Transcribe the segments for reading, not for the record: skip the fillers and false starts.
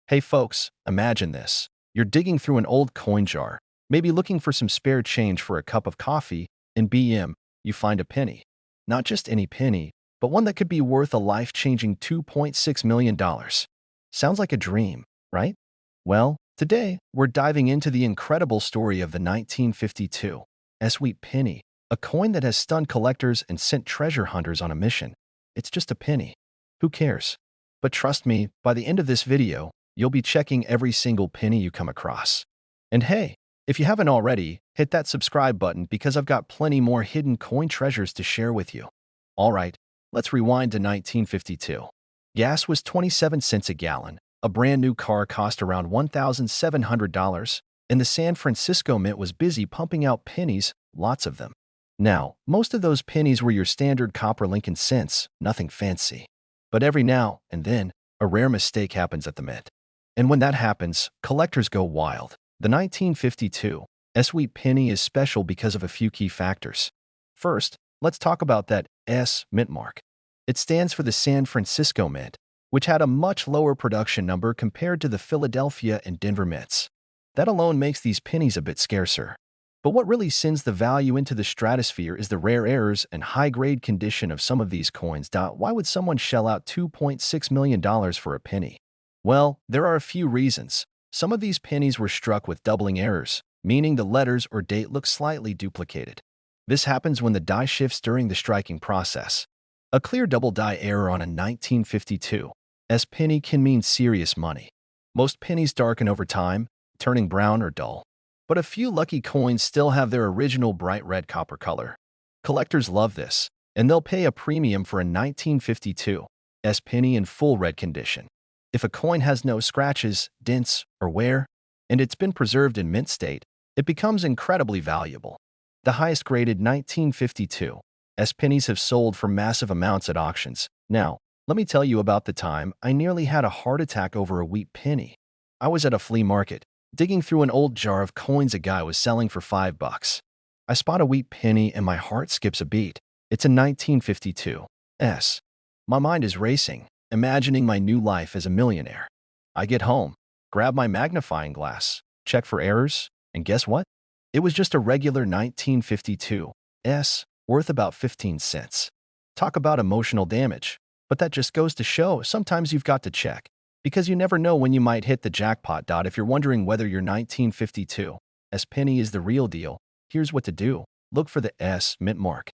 Hey folks, imagine this. You're digging through an old coin jar, maybe looking for some spare change for a cup of coffee, and you find a penny. Not just any penny, but one that could be worth a life-changing $2.6 million. Sounds like a dream, right? Well, today, we're diving into the incredible story of the 1952 sweet penny, a coin that has stunned collectors and sent treasure hunters on a mission. It's just a penny. Who cares? But trust me, by the end of this video, you'll be checking every single penny you come across. And hey, if you haven't already, hit that subscribe button because I've got plenty more hidden coin treasures to share with you. All right, let's rewind to 1952. Gas was 27 cents a gallon, a brand new car cost around $1,700, and the San Francisco Mint was busy pumping out pennies, lots of them. Now, most of those pennies were your standard copper Lincoln cents, nothing fancy. But every now and then, a rare mistake happens at the Mint. And when that happens, collectors go wild. The 1952 sweet penny is special because of a few key factors. First, let's talk about that S mint mark. It stands for the San Francisco Mint, which had a much lower production number compared to the Philadelphia and Denver mints. That alone makes these pennies a bit scarcer. But what really sends the value into the stratosphere is the rare errors and high-grade condition of some of these coins. Why would someone shell out $2.6 million for a penny? Well, there are a few reasons. Some of these pennies were struck with doubling errors, meaning the letters or date look slightly duplicated. This happens when the die shifts during the striking process. A clear double die error on a 1952 penny can mean serious money. Most pennies darken over time, turning brown or dull. But a few lucky coins still have their original bright red copper color. Collectors love this, and they'll pay a premium for a 1952 penny in full red condition. If a coin has no scratches, dents, or wear, and it's been preserved in mint state, it becomes incredibly valuable. The highest graded 1952 pennies have sold for massive amounts at auctions. Now, let me tell you about the time I nearly had a heart attack over a wheat penny. I was at a flea market, digging through an old jar of coins a guy was selling for $5. I spot a wheat penny and my heart skips a beat. It's a 1952 My mind is racing, imagining my new life as a millionaire. I get home, grab my magnifying glass, check for errors, and guess what? It was just a regular 1952 worth about 15 cents. Talk about emotional damage. But that just goes to show sometimes you've got to check, because you never know when you might hit the jackpot. If you're wondering whether your 1952 penny is the real deal, here's what to do. Look for the S mint mark.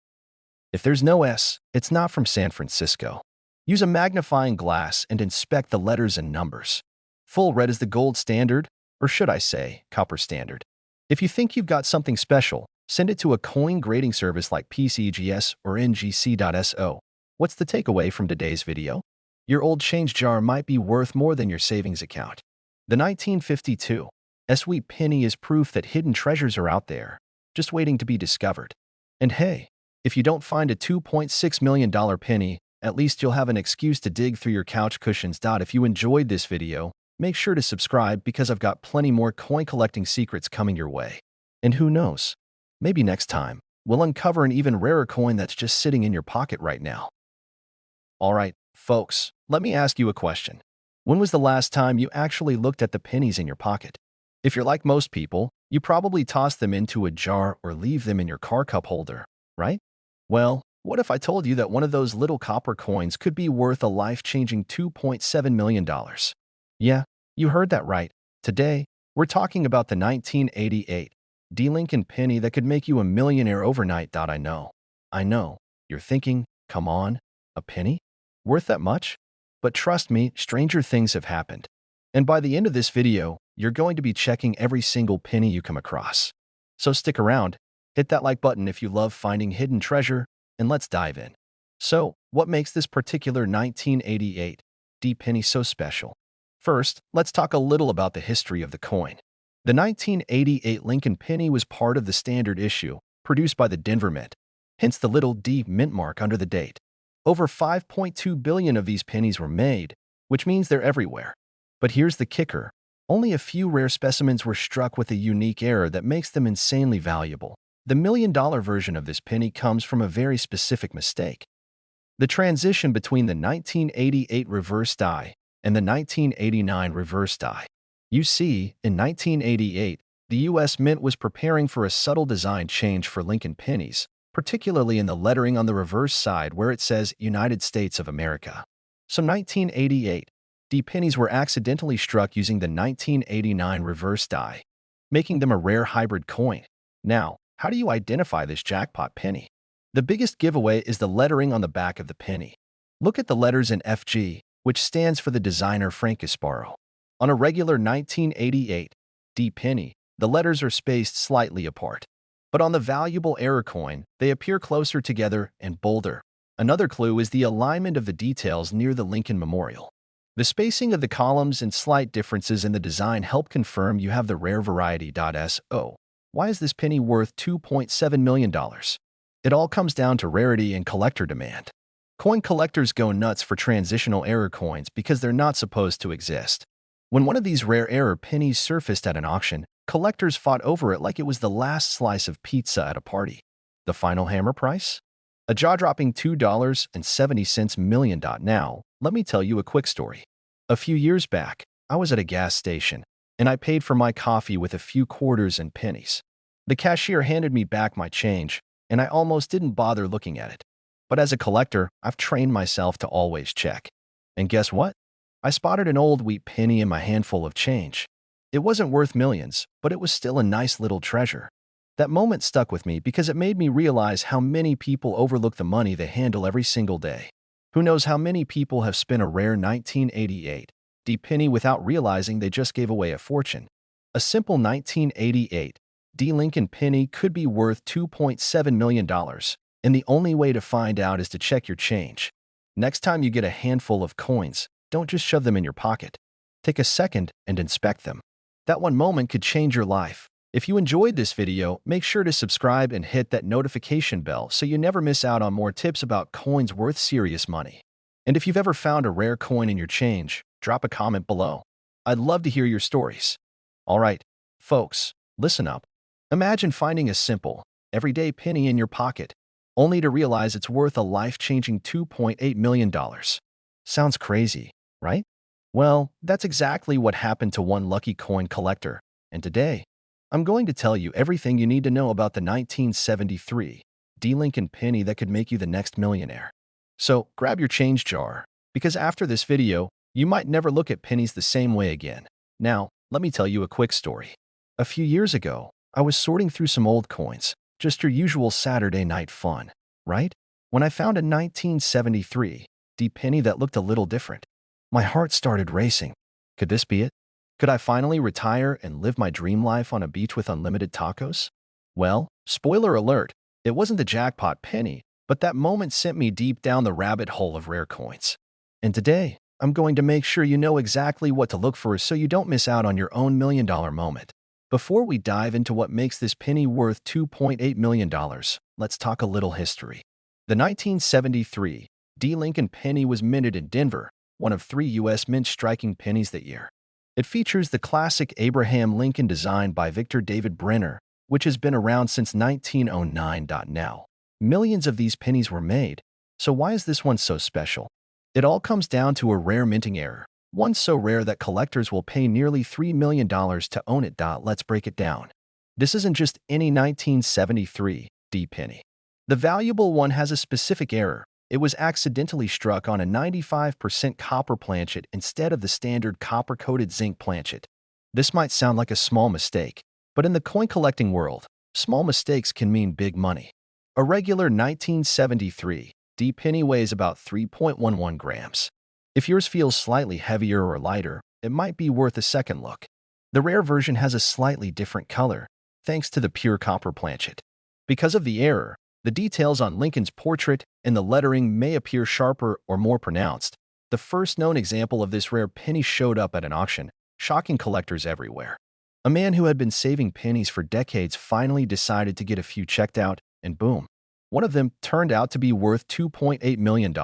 If there's no S, it's not from San Francisco. Use a magnifying glass and inspect the letters and numbers. Full red is the gold standard, or should I say, copper standard. If you think you've got something special, send it to a coin grading service like PCGS or NGC.so. What's the takeaway from today's video? Your old change jar might be worth more than your savings account. The 1952 sweet penny is proof that hidden treasures are out there, just waiting to be discovered. And hey, if you don't find a $2.6 million penny, at least you'll have an excuse to dig through your couch cushions. If you enjoyed this video, make sure to subscribe because I've got plenty more coin collecting secrets coming your way. And who knows, maybe next time, we'll uncover an even rarer coin that's just sitting in your pocket right now. All right, folks, let me ask you a question. When was the last time you actually looked at the pennies in your pocket? If you're like most people, you probably toss them into a jar or leave them in your car cup holder, right? Well, what if I told you that one of those little copper coins could be worth a life-changing $2.7 million? Yeah, you heard that right. Today, we're talking about the 1988 Lincoln penny that could make you a millionaire overnight. I know, you're thinking, come on, a penny? Worth that much? But trust me, stranger things have happened. And by the end of this video, you're going to be checking every single penny you come across. So stick around, hit that like button if you love finding hidden treasure, and let's dive in. So, what makes this particular 1988 penny so special? First, let's talk a little about the history of the coin. The 1988 Lincoln penny was part of the standard issue, produced by the Denver Mint, hence the little D mint mark under the date. Over 5.2 billion of these pennies were made, which means they're everywhere. But here's the kicker. Only a few rare specimens were struck with a unique error that makes them insanely valuable. The million-dollar version of this penny comes from a very specific mistake. The transition between the 1988 reverse die and the 1989 reverse die. You see, in 1988, the U.S. Mint was preparing for a subtle design change for Lincoln pennies, particularly in the lettering on the reverse side where it says United States of America. So 1988, D pennies were accidentally struck using the 1989 reverse die, making them a rare hybrid coin. Now, how do you identify this jackpot penny? The biggest giveaway is the lettering on the back of the penny. Look at the letters in FG, which stands for the designer Frank Gasparro. On a regular 1988 D penny, the letters are spaced slightly apart. But on the valuable error coin, they appear closer together and bolder. Another clue is the alignment of the details near the Lincoln Memorial. The spacing of the columns and slight differences in the design help confirm you have the rare variety. So, why is this penny worth $2.7 million? It all comes down to rarity and collector demand. Coin collectors go nuts for transitional error coins because they're not supposed to exist. When one of these rare error pennies surfaced at an auction, collectors fought over it like it was the last slice of pizza at a party. The final hammer price? A jaw-dropping $2.70 million. Now, let me tell you a quick story. A few years back, I was at a gas station, and I paid for my coffee with a few quarters and pennies. The cashier handed me back my change, and I almost didn't bother looking at it. But as a collector, I've trained myself to always check. And guess what? I spotted an old wheat penny in my handful of change. It wasn't worth millions, but it was still a nice little treasure. That moment stuck with me because it made me realize how many people overlook the money they handle every single day. Who knows how many people have spent a rare 1988 D penny without realizing they just gave away a fortune. A simple 1988 D Lincoln penny could be worth $2.7 million, and the only way to find out is to check your change. Next time you get a handful of coins, don't just shove them in your pocket. Take a second and inspect them. That one moment could change your life. If you enjoyed this video, make sure to subscribe and hit that notification bell so you never miss out on more tips about coins worth serious money. And if you've ever found a rare coin in your change, drop a comment below. I'd love to hear your stories. Alright, folks, listen up. Imagine finding a simple, everyday penny in your pocket, only to realize it's worth a life-changing $2.8 million. Sounds crazy, right? Well, that's exactly what happened to one lucky coin collector, and today, I'm going to tell you everything you need to know about the 1973 D Lincoln penny that could make you the next millionaire. So, grab your change jar, because after this video, you might never look at pennies the same way again. Now, let me tell you a quick story. A few years ago, I was sorting through some old coins, just your usual Saturday night fun, right? When I found a 1973 D penny that looked a little different. My heart started racing. Could this be it? Could I finally retire and live my dream life on a beach with unlimited tacos? Well, spoiler alert, it wasn't the jackpot penny, but that moment sent me deep down the rabbit hole of rare coins. And today, I'm going to make sure you know exactly what to look for so you don't miss out on your own million-dollar moment. Before we dive into what makes this penny worth $2.8 million, let's talk a little history. The 1973 D Lincoln penny was minted in Denver, one of 3 U.S. mint striking pennies that year. It features the classic Abraham Lincoln design by Victor David Brenner, which has been around since 1909. Now, millions of these pennies were made, so why is this one so special? It all comes down to a rare minting error, one so rare that collectors will pay nearly $3 million to own it. Let's break it down. This isn't just any 1973 D penny. The valuable one has a specific error. It was accidentally struck on a 95% copper planchet instead of the standard copper-coated zinc planchet. This might sound like a small mistake, but in the coin collecting world, small mistakes can mean big money. A regular 1973 D penny weighs about 3.11 grams. If yours feels slightly heavier or lighter, it might be worth a second look. The rare version has a slightly different color, thanks to the pure copper planchet. Because of the error, the details on Lincoln's portrait and the lettering may appear sharper or more pronounced. The first known example of this rare penny showed up at an auction, shocking collectors everywhere. A man who had been saving pennies for decades finally decided to get a few checked out, and boom, one of them turned out to be worth $2.8 million.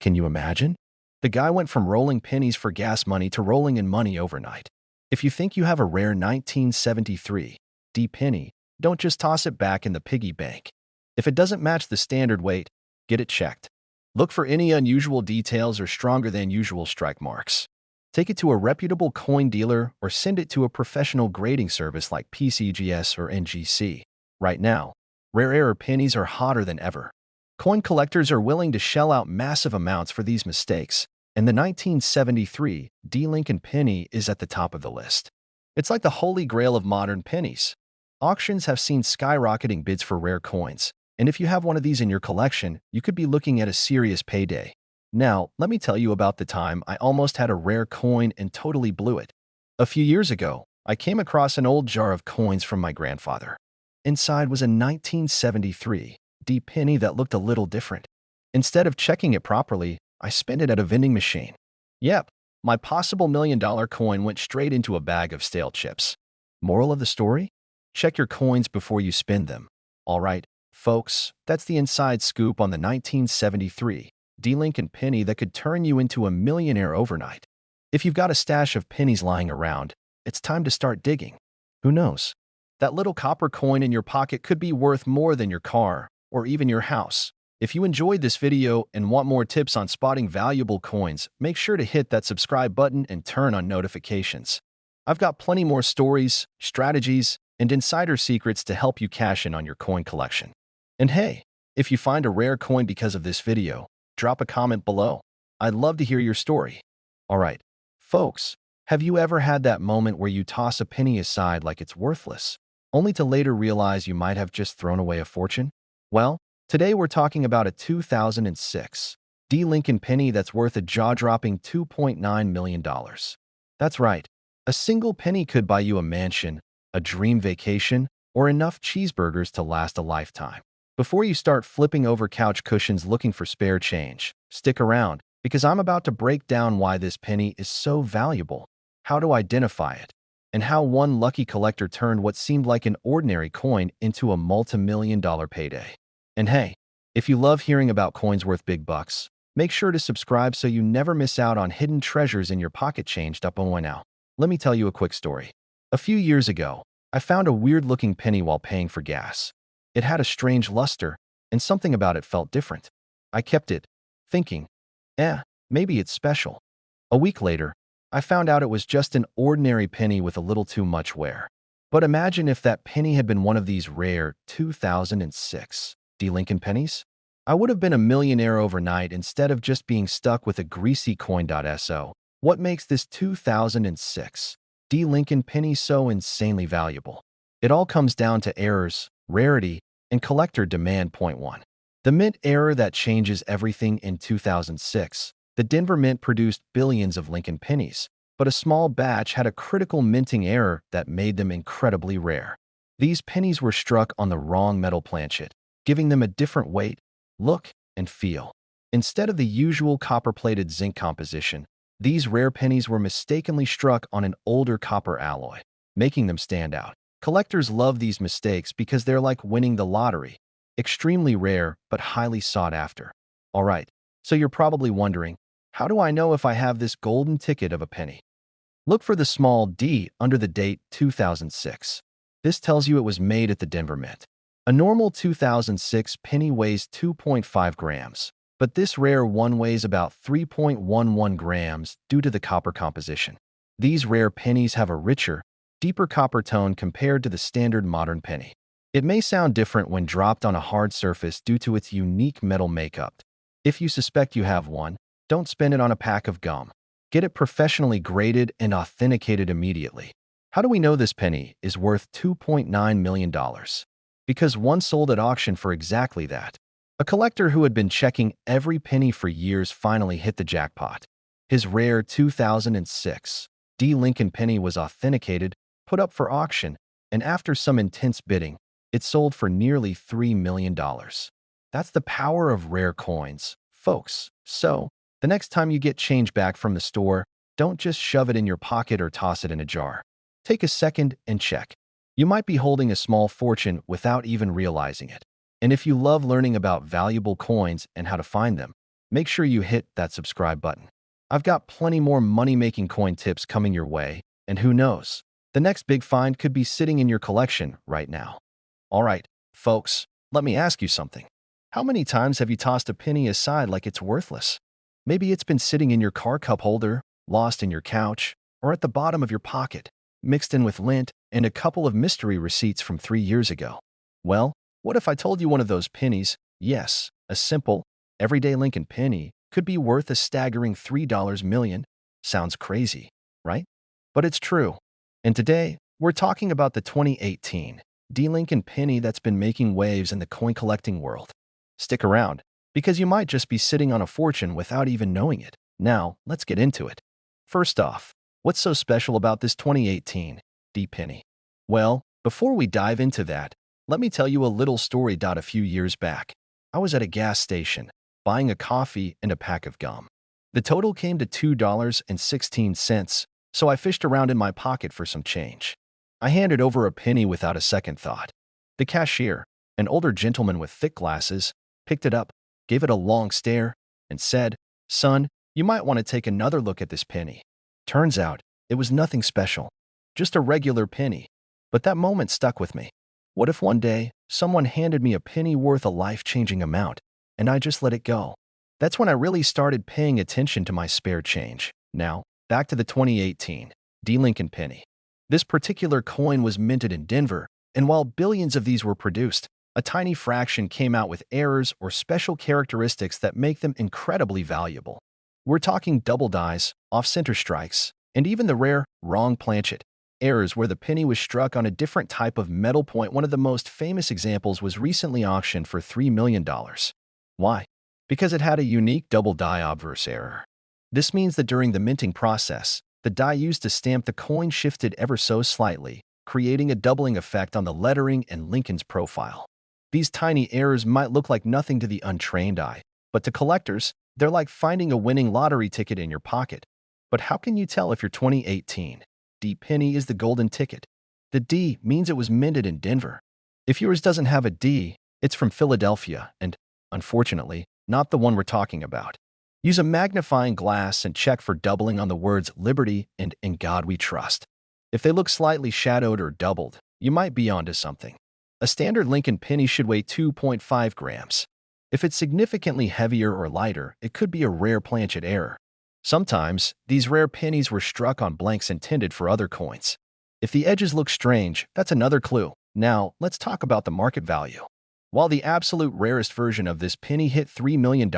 Can you imagine? The guy went from rolling pennies for gas money to rolling in money overnight. If you think you have a rare 1973 D penny, don't just toss it back in the piggy bank. If it doesn't match the standard weight, get it checked. Look for any unusual details or stronger than usual strike marks. Take it to a reputable coin dealer or send it to a professional grading service like PCGS or NGC. Right now, rare error pennies are hotter than ever. Coin collectors are willing to shell out massive amounts for these mistakes, and the 1973 D. Lincoln penny is at the top of the list. It's like the holy grail of modern pennies. Auctions have seen skyrocketing bids for rare coins, and if you have one of these in your collection, you could be looking at a serious payday. Now, let me tell you about the time I almost had a rare coin and totally blew it. A few years ago, I came across an old jar of coins from my grandfather. Inside was a 1973 D penny that looked a little different. Instead of checking it properly, I spent it at a vending machine. Yep, my possible $1 million coin went straight into a bag of stale chips. Moral of the story? Check your coins before you spend them. All right, folks, that's the inside scoop on the 1973 D. Lincoln penny that could turn you into a millionaire overnight. If you've got a stash of pennies lying around, it's time to start digging. Who knows? That little copper coin in your pocket could be worth more than your car or even your house. If you enjoyed this video and want more tips on spotting valuable coins, make sure to hit that subscribe button and turn on notifications. I've got plenty more stories, strategies, and insider secrets to help you cash in on your coin collection. And hey, if you find a rare coin because of this video, drop a comment below. I'd love to hear your story. All right, folks, have you ever had that moment where you toss a penny aside like it's worthless, only to later realize you might have just thrown away a fortune? Well, today we're talking about a 2006 D. Lincoln penny that's worth a jaw-dropping $2.9 million. That's right, a single penny could buy you a mansion, a dream vacation, or enough cheeseburgers to last a lifetime. Before you start flipping over couch cushions looking for spare change, stick around, because I'm about to break down why this penny is so valuable, how to identify it, and how one lucky collector turned what seemed like an ordinary coin into a multi-million-dollar payday. And hey, if you love hearing about coins worth big bucks, make sure to subscribe so you never miss out on hidden treasures in your pocket changed up on now. Let me tell you a quick story. A few years ago, I found a weird-looking penny while paying for gas. It had a strange luster, and something about it felt different. I kept it, thinking, maybe it's special. A week later, I found out it was just an ordinary penny with a little too much wear. But imagine if that penny had been one of these rare 2006 D. Lincoln pennies. I would have been a millionaire overnight instead of just being stuck with a greasy coin.so. What makes this 2006 D. Lincoln penny so insanely valuable? It all comes down to errors, rarity, and collector demand. Point 1. The mint error that changes everything. In 2006, the Denver Mint produced billions of Lincoln pennies, but a small batch had a critical minting error that made them incredibly rare. These pennies were struck on the wrong metal planchet, giving them a different weight, look, and feel. Instead of the usual copper-plated zinc composition, these rare pennies were mistakenly struck on an older copper alloy, making them stand out. Collectors love these mistakes because they're like winning the lottery. Extremely rare, but highly sought after. All right, so you're probably wondering, how do I know if I have this golden ticket of a penny? Look for the small D under the date 2006. This tells you it was made at the Denver Mint. A normal 2006 penny weighs 2.5 grams, but this rare one weighs about 3.11 grams due to the copper composition. These rare pennies have a richer, deeper copper tone compared to the standard modern penny. It may sound different when dropped on a hard surface due to its unique metal makeup. If you suspect you have one, don't spend it on a pack of gum. Get it professionally graded and authenticated immediately. How do we know this penny is worth $2.9 million? Because one sold at auction for exactly that. A collector who had been checking every penny for years finally hit the jackpot. His rare 2006 D. Lincoln penny was authenticated, put up for auction, and after some intense bidding, it sold for nearly $3 million. That's the power of rare coins, folks. So, the next time you get change back from the store, don't just shove it in your pocket or toss it in a jar. Take a second and check. You might be holding a small fortune without even realizing it. And if you love learning about valuable coins and how to find them, make sure you hit that subscribe button. I've got plenty more money-making coin tips coming your way, and who knows, the next big find could be sitting in your collection right now. All right, folks, let me ask you something. How many times have you tossed a penny aside like it's worthless? Maybe it's been sitting in your car cup holder, lost in your couch, or at the bottom of your pocket, mixed in with lint and a couple of mystery receipts from 3 years ago. Well, what if I told you one of those pennies, yes, a simple, everyday Lincoln penny, could be worth a staggering $3 million? Sounds crazy, right? But it's true. And today, we're talking about the 2018 D Lincoln penny that's been making waves in the coin collecting world. Stick around, because you might just be sitting on a fortune without even knowing it. Now, let's get into it. First off, what's so special about this 2018 D penny? Well, before we dive into that, let me tell you a little story. A few years back, I was at a gas station buying a coffee and a pack of gum. The total came to $2.16, so I fished around in my pocket for some change. I handed over a penny without a second thought. The cashier, an older gentleman with thick glasses, picked it up, gave it a long stare, and said, "Son, you might want to take another look at this penny." Turns out, it was nothing special, just a regular penny. But that moment stuck with me. What if one day, someone handed me a penny worth a life-changing amount, and I just let it go? That's when I really started paying attention to my spare change. Now, back to the 2018 D Lincoln penny. This particular coin was minted in Denver, and while billions of these were produced, a tiny fraction came out with errors or special characteristics that make them incredibly valuable. We're talking double dies, off-center strikes, and even the rare wrong planchet errors where the penny was struck on a different type of metal point. One of the most famous examples was recently auctioned for $3 million. Why? Because it had a unique double die obverse error. This means that during the minting process, the die used to stamp the coin shifted ever so slightly, creating a doubling effect on the lettering and Lincoln's profile. These tiny errors might look like nothing to the untrained eye, but to collectors, they're like finding a winning lottery ticket in your pocket. But how can you tell if your 2018 D penny is the golden ticket? The D means it was minted in Denver. If yours doesn't have a D, it's from Philadelphia and, unfortunately, not the one we're talking about. Use a magnifying glass and check for doubling on the words Liberty and In God We Trust. If they look slightly shadowed or doubled, you might be onto something. A standard Lincoln penny should weigh 2.5 grams. If it's significantly heavier or lighter, it could be a rare planchet error. Sometimes, these rare pennies were struck on blanks intended for other coins. If the edges look strange, that's another clue. Now, let's talk about the market value. While the absolute rarest version of this penny hit $3 million,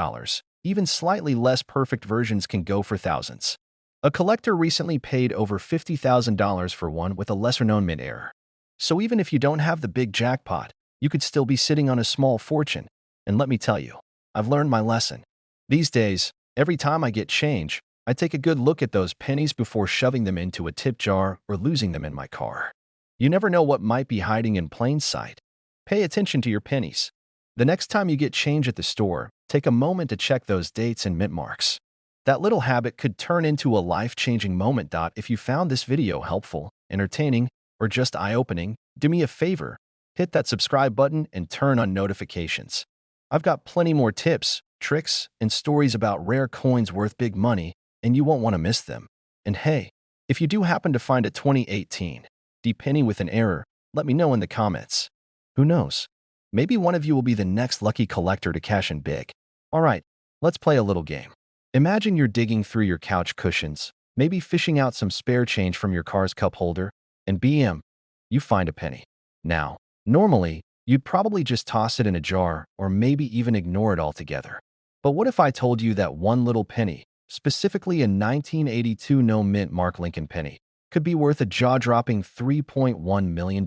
even slightly less perfect versions can go for thousands. A collector recently paid over $50,000 for one with a lesser-known mint error. So even if you don't have the big jackpot, you could still be sitting on a small fortune. And let me tell you, I've learned my lesson. These days, every time I get change, I take a good look at those pennies before shoving them into a tip jar or losing them in my car. You never know what might be hiding in plain sight. Pay attention to your pennies. The next time you get change at the store, take a moment to check those dates and mint marks. That little habit could turn into a life-changing moment. If you found this video helpful, entertaining, or just eye-opening, do me a favor, hit that subscribe button and turn on notifications. I've got plenty more tips, tricks, and stories about rare coins worth big money, and you won't want to miss them. And hey, if you do happen to find a 2018 D penny with an error, let me know in the comments. Who knows? Maybe one of you will be the next lucky collector to cash in big. Alright, let's play a little game. Imagine you're digging through your couch cushions, maybe fishing out some spare change from your car's cup holder, and BM, you find a penny. Now, normally, you'd probably just toss it in a jar or maybe even ignore it altogether. But what if I told you that one little penny, specifically a 1982 no mint mark Lincoln penny, could be worth a jaw-dropping $3.1 million?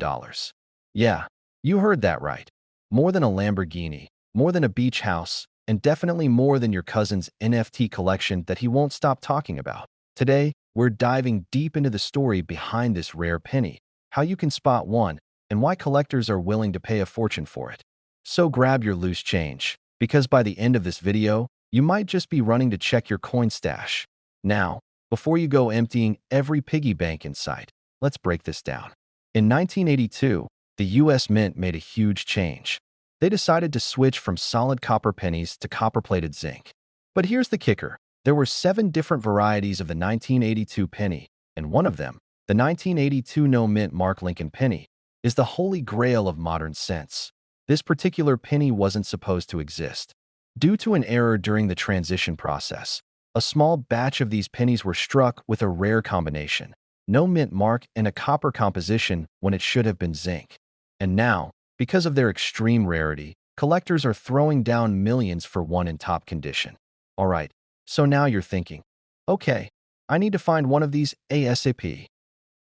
Yeah, you heard that right. More than a Lamborghini, more than a beach house, and definitely more than your cousin's NFT collection that he won't stop talking about. Today, we're diving deep into the story behind this rare penny, how you can spot one, and why collectors are willing to pay a fortune for it. So grab your loose change, because by the end of this video, you might just be running to check your coin stash. Now, before you go emptying every piggy bank in sight, let's break this down. In 1982, the US Mint made a huge change. They decided to switch from solid copper pennies to copper-plated zinc. But here's the kicker. There were 7 different varieties of the 1982 penny, and one of them, the 1982 no mint mark Lincoln penny, is the holy grail of modern cents. This particular penny wasn't supposed to exist. Due to an error during the transition process, A small batch of these pennies were struck with a rare combination. No mint mark and a copper composition when it should have been zinc. And now, because of their extreme rarity, collectors are throwing down millions for one in top condition. Alright, so now you're thinking, okay, I need to find one of these ASAP.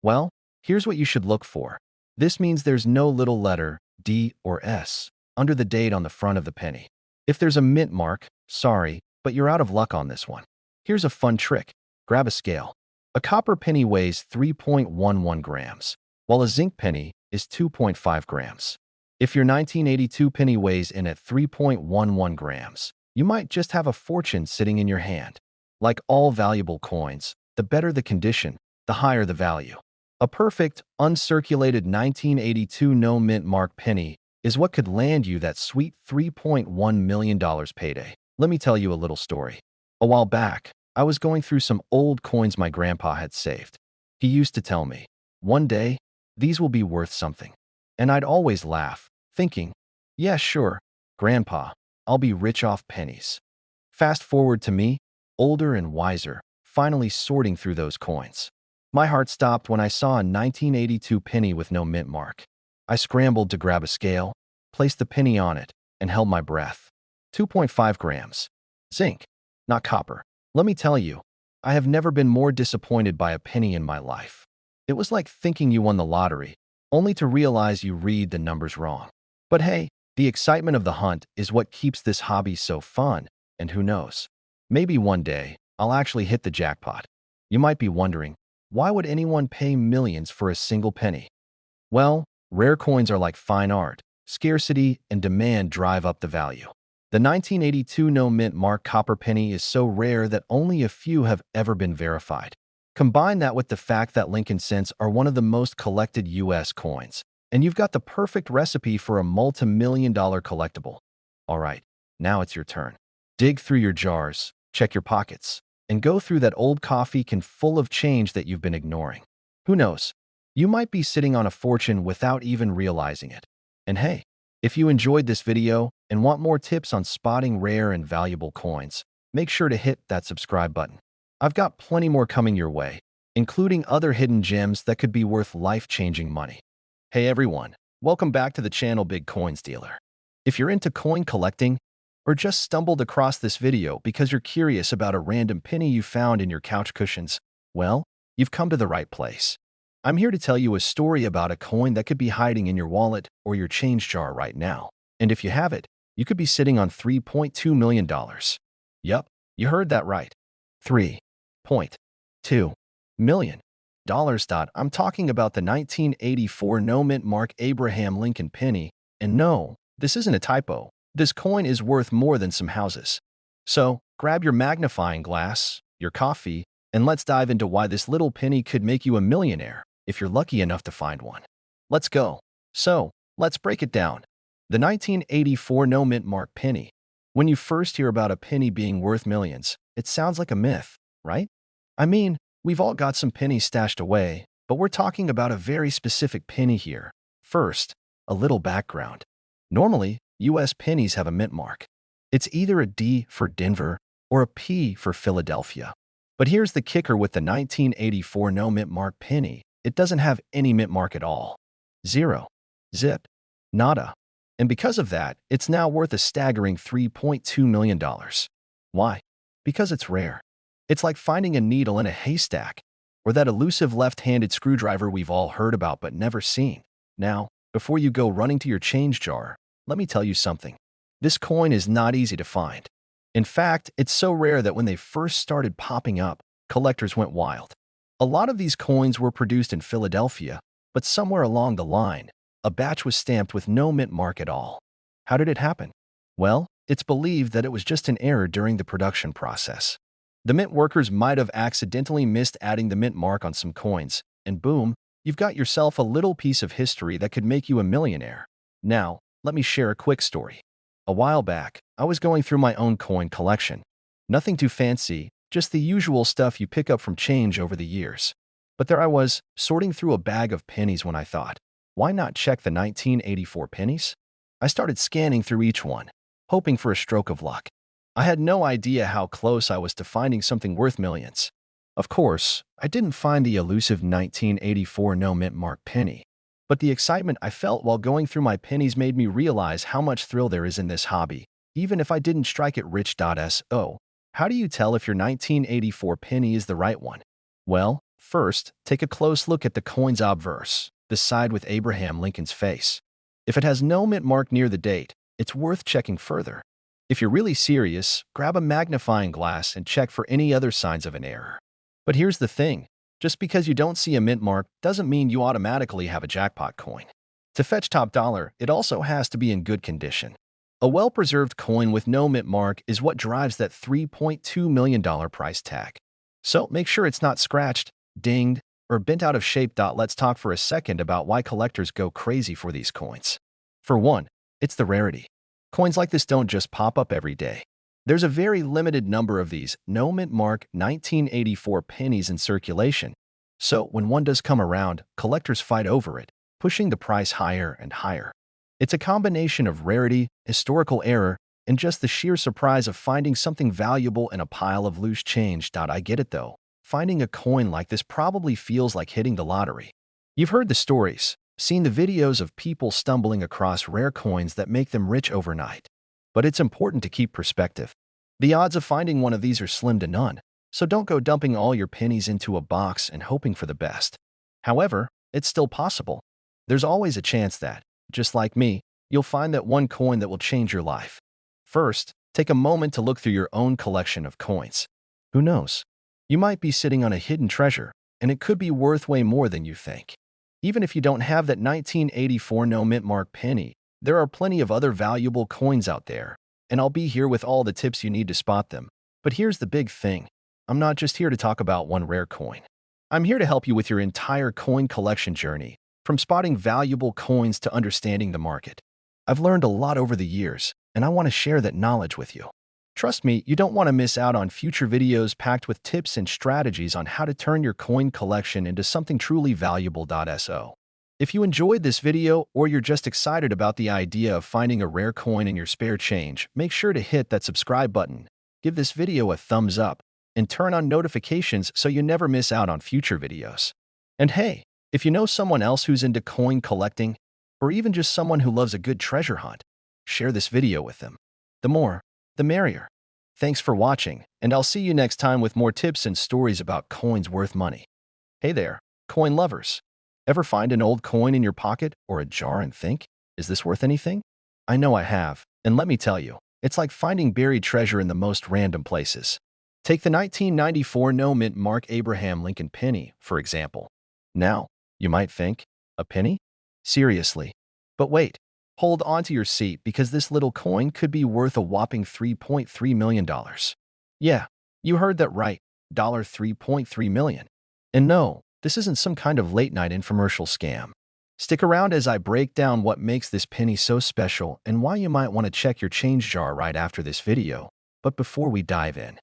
Well, here's what you should look for. This means there's no little letter D or S under the date on the front of the penny. If there's a mint mark, sorry, but you're out of luck on this one. Here's a fun trick. Grab a scale. A copper penny weighs 3.11 grams, while a zinc penny is 2.5 grams. If your 1982 penny weighs in at 3.11 grams, you might just have a fortune sitting in your hand. Like all valuable coins, the better the condition, the higher the value. A perfect, uncirculated 1982 no mint mark penny is what could land you that sweet $3.1 million payday. Let me tell you a little story. A while back, I was going through some old coins my grandpa had saved. He used to tell me, one day, these will be worth something. And I'd always laugh, thinking, yeah, sure, Grandpa, I'll be rich off pennies. Fast forward to me, older and wiser, finally sorting through those coins. My heart stopped when I saw a 1982 penny with no mint mark. I scrambled to grab a scale, placed the penny on it, and held my breath. 2.5 grams. Zinc, not copper. Let me tell you, I have never been more disappointed by a penny in my life. It was like thinking you won the lottery, only to realize you read the numbers wrong. But hey, the excitement of the hunt is what keeps this hobby so fun, and who knows? Maybe one day, I'll actually hit the jackpot. You might be wondering, why would anyone pay millions for a single penny? Well, rare coins are like fine art. Scarcity and demand drive up the value. The 1982 no mint mark copper penny is so rare that only a few have ever been verified. Combine that with the fact that Lincoln cents are one of the most collected U.S. coins, and you've got the perfect recipe for a multi-million-dollar collectible. All right, now it's your turn. Dig through your jars, check your pockets, and go through that old coffee can full of change that you've been ignoring. Who knows? You might be sitting on a fortune without even realizing it. And hey, if you enjoyed this video and want more tips on spotting rare and valuable coins, make sure to hit that subscribe button. I've got plenty more coming your way, including other hidden gems that could be worth life-changing money. Hey everyone, welcome back to the channel Big Coins Dealer. If you're into coin collecting, or just stumbled across this video because you're curious about a random penny you found in your couch cushions, well, you've come to the right place. I'm here to tell you a story about a coin that could be hiding in your wallet or your change jar right now. And if you have it, you could be sitting on $3.2 million. Yup, you heard that right. $3.2 million. I'm talking about the 1984 no mint mark Abraham Lincoln penny. And no, this isn't a typo. This coin is worth more than some houses. So, grab your magnifying glass, your coffee, and let's dive into why this little penny could make you a millionaire if you're lucky enough to find one. Let's go. So, let's break it down. The 1984 no mint mark penny. When you first hear about a penny being worth millions, it sounds like a myth, right? I mean, we've all got some pennies stashed away, but we're talking about a very specific penny here. First, a little background. Normally, U.S. pennies have a mint mark. It's either a D for Denver or a P for Philadelphia. But here's the kicker with the 1984 no mint mark penny. It doesn't have any mint mark at all. Zero. Zip. Nada. And because of that, it's now worth a staggering $3.2 million. Why? Because it's rare. It's like finding a needle in a haystack, or that elusive left-handed screwdriver we've all heard about but never seen. Now, before you go running to your change jar, let me tell you something. This coin is not easy to find. In fact, it's so rare that when they first started popping up, collectors went wild. A lot of these coins were produced in Philadelphia, but somewhere along the line, a batch was stamped with no mint mark at all. How did it happen? Well, it's believed that it was just an error during the production process. The mint workers might have accidentally missed adding the mint mark on some coins, and boom, you've got yourself a little piece of history that could make you a millionaire. Now, let me share a quick story. A while back, I was going through my own coin collection. Nothing too fancy, just the usual stuff you pick up from change over the years. But there I was, sorting through a bag of pennies when I thought, why not check the 1984 pennies? I started scanning through each one, hoping for a stroke of luck. I had no idea how close I was to finding something worth millions. Of course, I didn't find the elusive 1984 no mint mark penny, but the excitement I felt while going through my pennies made me realize how much thrill there is in this hobby, even if I didn't strike it rich.so. How do you tell if your 1984 penny is the right one? Well, first, take a close look at the coin's obverse, the side with Abraham Lincoln's face. If it has no mint mark near the date, it's worth checking further. If you're really serious, grab a magnifying glass and check for any other signs of an error. But here's the thing. Just because you don't see a mint mark doesn't mean you automatically have a jackpot coin. To fetch top dollar, it also has to be in good condition. A well-preserved coin with no mint mark is what drives that $3.2 million price tag. So make sure it's not scratched, dinged, or bent out of shape. Let's talk for a second about why collectors go crazy for these coins. For one, it's the rarity. Coins like this don't just pop up every day. There's a very limited number of these no mint mark 1984 pennies in circulation. So when one does come around, collectors fight over it, pushing the price higher and higher. It's a combination of rarity, historical error, and just the sheer surprise of finding something valuable in a pile of loose change. I get it though. Finding a coin like this probably feels like hitting the lottery. You've heard the stories, seen the videos of people stumbling across rare coins that make them rich overnight. But it's important to keep perspective. The odds of finding one of these are slim to none, so don't go dumping all your pennies into a box and hoping for the best. However, it's still possible. There's always a chance that, just like me, you'll find that one coin that will change your life. First, take a moment to look through your own collection of coins. Who knows? You might be sitting on a hidden treasure, and it could be worth way more than you think. Even if you don't have that 1984 no mint mark penny, there are plenty of other valuable coins out there, and I'll be here with all the tips you need to spot them. But here's the big thing. I'm not just here to talk about one rare coin. I'm here to help you with your entire coin collection journey, from spotting valuable coins to understanding the market. I've learned a lot over the years, and I want to share that knowledge with you. Trust me, you don't want to miss out on future videos packed with tips and strategies on how to turn your coin collection into something truly valuable. So, if you enjoyed this video or you're just excited about the idea of finding a rare coin in your spare change, make sure to hit that subscribe button, give this video a thumbs up, and turn on notifications so you never miss out on future videos. And hey, if you know someone else who's into coin collecting, or even just someone who loves a good treasure hunt, share this video with them. The more, the merrier. Thanks for watching, and I'll see you next time with more tips and stories about coins worth money. Hey there, coin lovers. Ever find an old coin in your pocket or a jar and think, is this worth anything? I know I have, and let me tell you, it's like finding buried treasure in the most random places. Take the 1994 no mint mark Abraham Lincoln penny, for example. Now, you might think, a penny? Seriously. But wait, hold on to your seat because this little coin could be worth a whopping $3.3 million. Yeah, you heard that right, $3.3 million. And no, this isn't some kind of late-night infomercial scam. Stick around as I break down what makes this penny so special and why you might want to check your change jar right after this video. But before we dive in,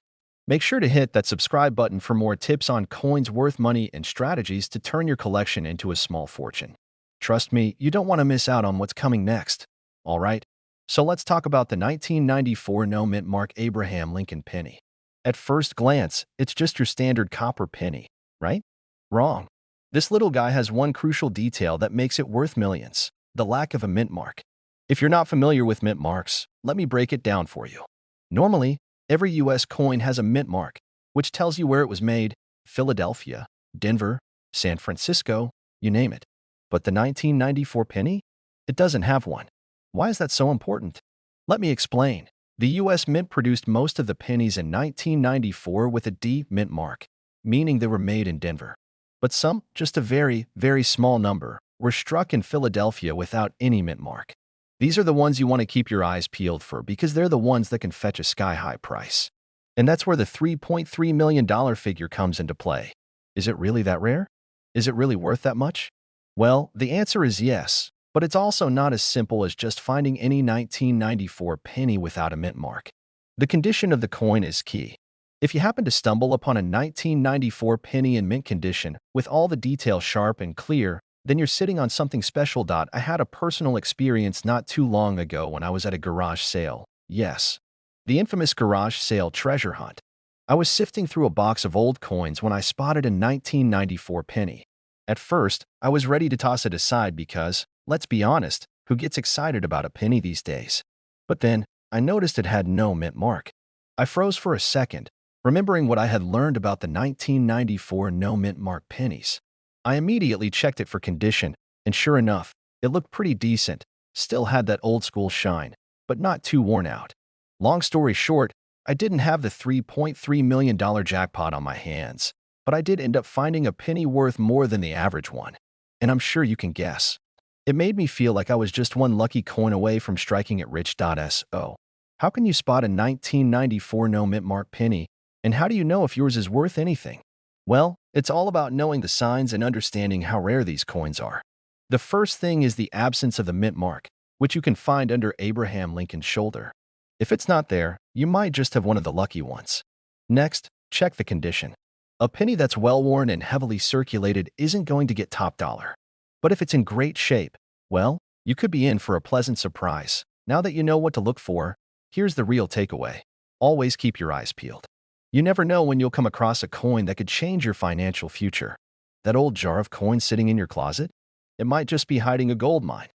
make sure to hit that subscribe button for more tips on coins worth money and strategies to turn your collection into a small fortune. Trust me, you don't want to miss out on what's coming next. All right, so let's talk about the 1994 no mint mark Abraham Lincoln penny. At first glance, it's just your standard copper penny, right? Wrong. This little guy has one crucial detail that makes it worth millions: the lack of a mint mark. If you're not familiar with mint marks, let me break it down for you. Normally, every US coin has a mint mark, which tells you where it was made: Philadelphia, Denver, San Francisco, you name it. But the 1994 penny? It doesn't have one. Why is that so important? Let me explain. The US Mint produced most of the pennies in 1994 with a D mint mark, meaning they were made in Denver. But some, just a very, very small number, were struck in Philadelphia without any mint mark. These are the ones you want to keep your eyes peeled for because they're the ones that can fetch a sky-high price. And that's where the $3.3 million figure comes into play. Is it really that rare? Is it really worth that much? Well, the answer is yes, but it's also not as simple as just finding any 1994 penny without a mint mark. The condition of the coin is key. If you happen to stumble upon a 1994 penny in mint condition with all the details sharp and clear, then you're sitting on something special. I had a personal experience not too long ago when I was at a garage sale. Yes, The infamous garage sale treasure hunt. I was sifting through a box of old coins when I spotted a 1994 penny. At first, I was ready to toss it aside because, let's be honest, who gets excited about a penny these days? But then, I noticed it had no mint mark. I froze for a second, remembering what I had learned about the 1994 no mint mark pennies. I immediately checked it for condition, and sure enough, it looked pretty decent, still had that old school shine, but not too worn out. Long story short, I didn't have the $3.3 million jackpot on my hands, but I did end up finding a penny worth more than the average one. And I'm sure you can guess. It made me feel like I was just one lucky coin away from striking it rich.so. How can you spot a 1994 no mint mark penny, and how do you know if yours is worth anything? Well, it's all about knowing the signs and understanding how rare these coins are. The first thing is the absence of the mint mark, which you can find under Abraham Lincoln's shoulder. If it's not there, you might just have one of the lucky ones. Next, check the condition. A penny that's well-worn and heavily circulated isn't going to get top dollar. But if it's in great shape, well, you could be in for a pleasant surprise. Now that you know what to look for, here's the real takeaway. Always keep your eyes peeled. You never know when you'll come across a coin that could change your financial future. That old jar of coins sitting in your closet? It might just be hiding a gold mine.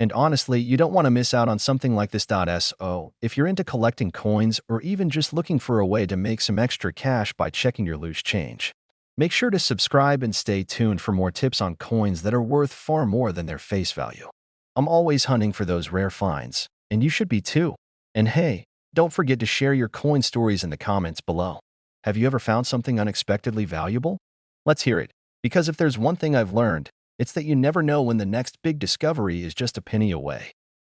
And honestly, you don't want to miss out on something like this.so if you're into collecting coins or even just looking for a way to make some extra cash by checking your loose change. Make sure to subscribe and stay tuned for more tips on coins that are worth far more than their face value. I'm always hunting for those rare finds, and you should be too. And hey, don't forget to share your coin stories in the comments below. Have you ever found something unexpectedly valuable? Let's hear it, because if there's one thing I've learned, it's that you never know when the next big discovery is just a penny away.